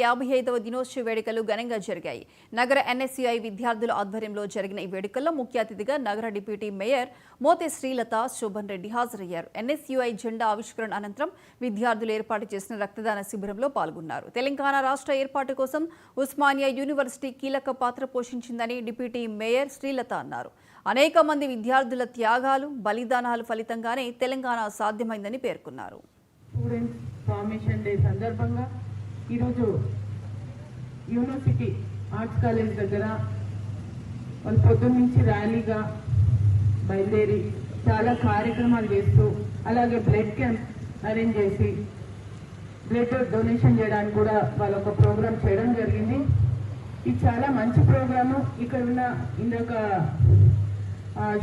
55వ దినోత్సవ వేడుకలు ఘనంగా జరిగాయి. నగర ఎన్ఎస్యుఐ విద్యార్థుల ఆధ్వర్యంలో జరిగిన ఈ వేడుకల్లో ముఖ్య అతిథిగా నగర డిప్యూటీ మేయర్ మోతే శ్రీలత శోభన్ రెడ్డి హాజరయ్యారు. ఎన్ఎస్యుఐ జెండా ఆవిష్కరణ అనంతరం విద్యార్థులు ఏర్పాటు చేసిన రక్తదాన శిబిరంలో పాల్గొన్నారు. తెలంగాణ రాష్ట్ర ఏర్పాటు కోసం ఉస్మానియా యూనివర్సిటీ కీలక పాత్ర పోషించిందని డిప్యూటీ మేయర్ శ్రీలత అన్నారు. అనేక మంది విద్యార్థుల త్యాగాలు, బలిదానాల ఫలితంగానే తెలంగాణ సాధ్యమైందని పేర్కొన్నారు. స్టూడెంట్స్ ఫార్మేషన్ డే సందర్భంగా ఈరోజు యూనివర్సిటీ ఆర్ట్స్ కాలేజ్ దగ్గర వాళ్ళు పొద్దున్న నుంచి ర్యాలీగా బయలుదేరి చాలా కార్యక్రమాలు చేస్తూ అలాగే బ్లడ్ క్యాంప్ అరేంజ్ చేసి బ్లడ్ డొనేషన్ చేయడానికి కూడా వాళ్ళ ఒక ప్రోగ్రామ్ చేయడం జరిగింది. ఇది చాలా మంచి ప్రోగ్రాము. ఇక్కడ ఉన్న ఇందాక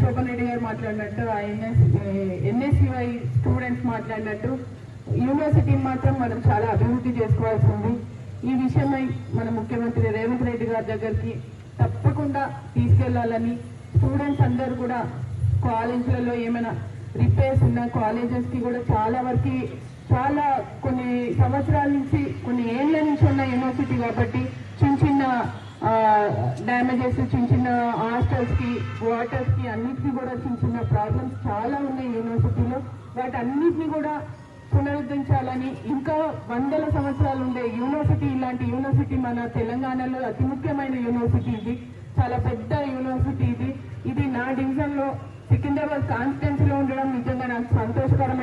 శోభన్ రెడ్డి గారు మాట్లాడినట్టు ఎన్ఎస్యుఐ స్టూడెంట్స్ మాట్లాడినట్టు యూనివర్సిటీని మాత్రం మనం చాలా అభివృద్ధి చేసుకోవాల్సి ఉంది. ఈ విషయమై మన ముఖ్యమంత్రి రేవంత్ రెడ్డి గారి దగ్గరికి తప్పకుండా తీసుకెళ్లాలని, స్టూడెంట్స్ అందరూ కూడా కాలేజీలలో ఏమైనా రిపేర్స్ ఉన్న కాలేజెస్కి కూడా చాలా కొన్ని సంవత్సరాల నుంచి కొన్ని ఏళ్ళ నుంచి ఉన్న యూనివర్సిటీ కాబట్టి చిన్న డ్యామేజెస్, చిన్న హాస్టల్స్కి, వాటర్స్కి అన్నిటికీ కూడా చిన్న ప్రాబ్లమ్స్ చాలా ఉన్నాయి యూనివర్సిటీలో. వాటన్నిటిని కూడా పునరుద్ధరించాలని, ఇంకా వందల సంవత్సరాలు ఉండే యూనివర్సిటీ, ఇలాంటి యూనివర్సిటీ మన తెలంగాణలో అతి ముఖ్యమైన యూనివర్సిటీ ఇది. చాలా పెద్ద యూనివర్సిటీ ఇది. నా డివిజన్లో సికింద్రాబాద్ కాన్స్టిట్యున్సీలో ఉండడం నిజంగా నాకు సంతోషకరమైన